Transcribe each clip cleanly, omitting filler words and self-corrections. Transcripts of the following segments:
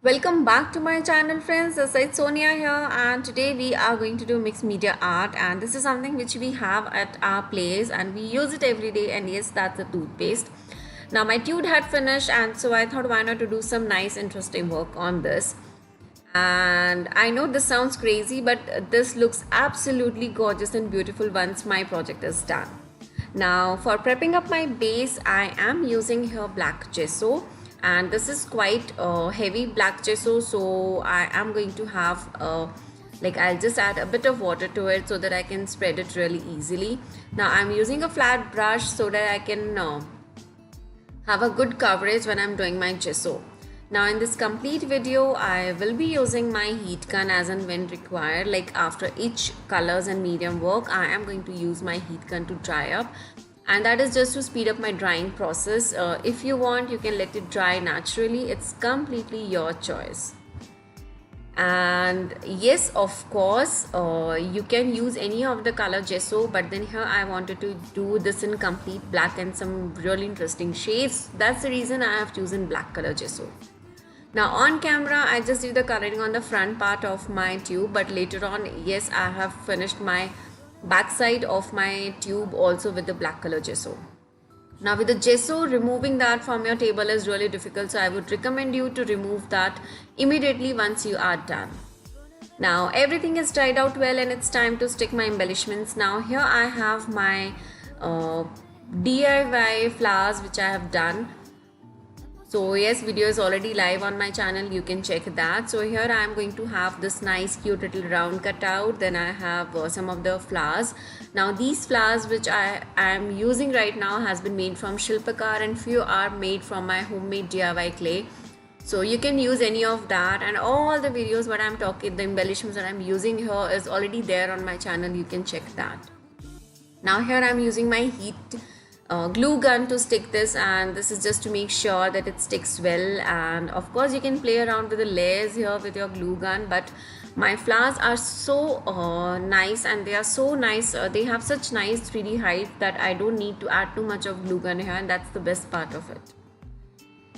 Welcome back to my channel, friends. This is Sonia here, and today we are going to do mixed media art, and this is something which we have at our place and we use it every day. And yes, that's a toothpaste. Now my tube had finished, and so I thought why not to do some nice interesting work on this. And I know this sounds crazy, but this looks absolutely gorgeous and beautiful once my project is done. Now for prepping up my base, I am using here black gesso, and this is quite heavy black gesso, so I am going to have I'll just add a bit of water to it so that I can spread it really easily. Now I'm using a flat brush so that I can have a good coverage when I'm doing my gesso. Now in this complete video, I will be using my heat gun as and when required. Like after each colors and medium work, I am going to use my heat gun to dry up. And that is just to speed up my drying process. If you want, you can let it dry naturally. It's completely your choice. And yes, of course, you can use any of the color gesso, but then here I wanted to do this in complete black and some really interesting shades. That's the reason I have chosen black color gesso. Now on camera I just did the coloring on the front part of my tube, but later on, yes, I have finished my back side of my tube also with the black color gesso. Now with the gesso, removing that from your table is really difficult, so I would recommend you to remove that immediately once you are done. Now everything is dried out well and it's time to stick my embellishments. Now here I have my DIY flowers which I have done. So yes, video is already live on my channel, you can check that. So here I am going to have this nice cute little round cutout. Then I have some of the flowers. Now these flowers which I am using right now has been made from Shilpakar, and few are made from my homemade DIY clay. So you can use any of that, and all the videos what I'm talking, the embellishments that I'm using here is already there on my channel, you can check that. Now here I'm using my heat glue gun to stick this, and this is just to make sure that it sticks well. And of course you can play around with the layers here with your glue gun, but my flowers are so nice, and they are so nice, they have such nice 3D height that I don't need to add too much of glue gun here, and that's the best part of it.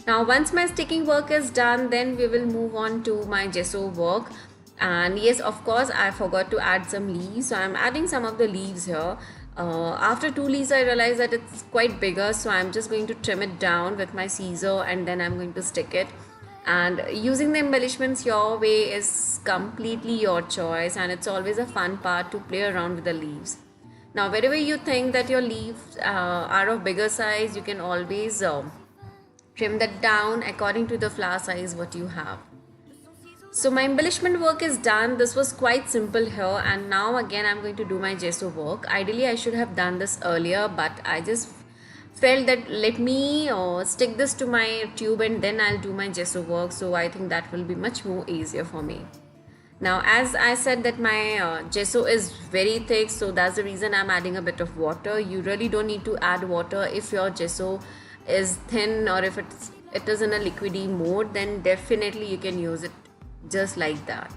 Now once my sticking work is done, then we will move on to my gesso work. And yes, of course I forgot to add some leaves, so I'm adding some of the leaves here. After 2 leaves I realized that it's quite bigger, so I'm just going to trim it down with my scissor, and then I'm going to stick it. And using the embellishments your way is completely your choice, and it's always a fun part to play around with the leaves. Now wherever you think that your leaves are of bigger size, you can always trim that down according to the flower size what you have. So my embellishment work is done. This was quite simple here, and now again I'm going to do my gesso work. Ideally I should have done this earlier, but I just felt that let me stick this to my tube and then I'll do my gesso work. So I think that will be much more easier for me. Now as I said that my gesso is very thick, so that's the reason I'm adding a bit of water. You really don't need to add water if your gesso is thin, or if it is in a liquidy mode, then definitely you can use it just like that.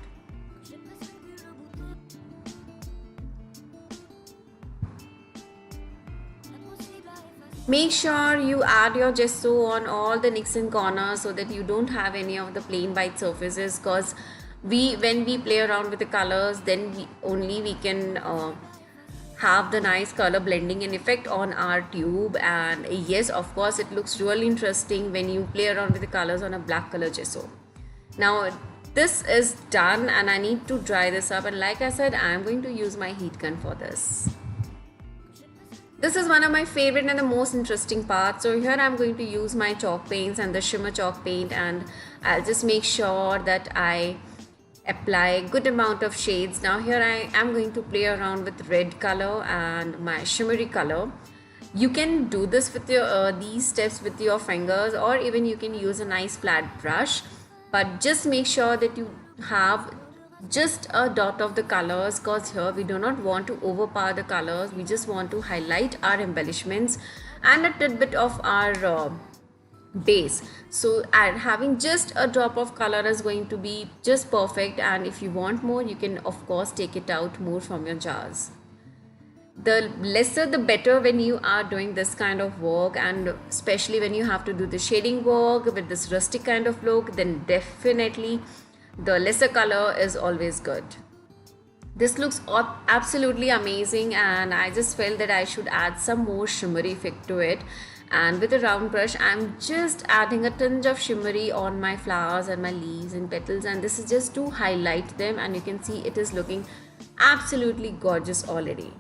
Make sure you add your gesso on all the nicks and corners so that you don't have any of the plain white surfaces, because when we play around with the colors, then we can have the nice color blending and effect on our tube. And yes, of course it looks really interesting when you play around with the colors on a black color gesso. Now this is done and I need to dry this up, and like I said, I am going to use my heat gun for this. This is one of my favorite and the most interesting parts. So here I'm going to use my chalk paints and the shimmer chalk paint, and I'll just make sure that I apply good amount of shades. Now here I am going to play around with red color and my shimmery color. You can do this with your these steps with your fingers, or even you can use a nice flat brush, but just make sure that you have just a dot of the colors, because here we do not want to overpower the colors. We just want to highlight our embellishments and a tidbit of our base. So having just a drop of color is going to be just perfect, and if you want more, you can of course take it out more from your jars. The lesser the better when you are doing this kind of work, and especially when you have to do the shading work with this rustic kind of look, then definitely the lesser color is always good. This looks absolutely amazing, and I just felt that I should add some more shimmery effect to it. And with a round brush, I'm just adding a tinge of shimmery on my flowers and my leaves and petals, and this is just to highlight them, and you can see it is looking absolutely gorgeous already.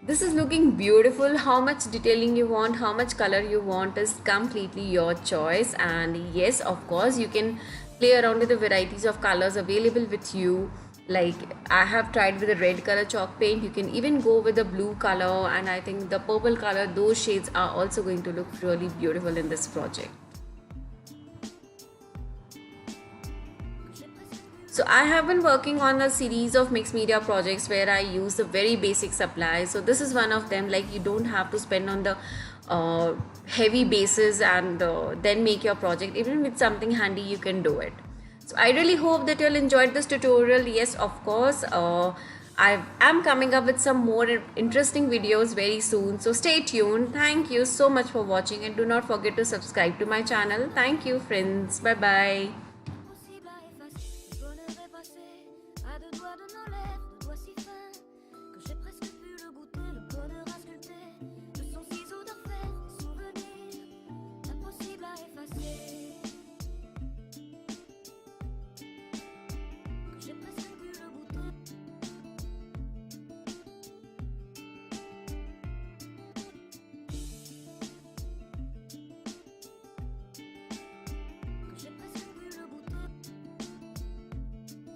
This is looking beautiful. How much detailing you want, how much color you want is completely your choice. And yes, of course, you can play around with the varieties of colors available with you. Like I have tried with the red color chalk paint. You can even go with the blue color, and I think the purple color, those shades are also going to look really beautiful in this project. So I have been working on a series of mixed media projects where I use the very basic supplies. So this is one of them. Like you don't have to spend on the heavy bases and then make your project. Even with something handy, you can do it. So I really hope that you'll enjoyed this tutorial. Yes, of course. I am coming up with some more interesting videos very soon. So stay tuned. Thank you so much for watching, and do not forget to subscribe to my channel. Thank you, friends. Bye bye.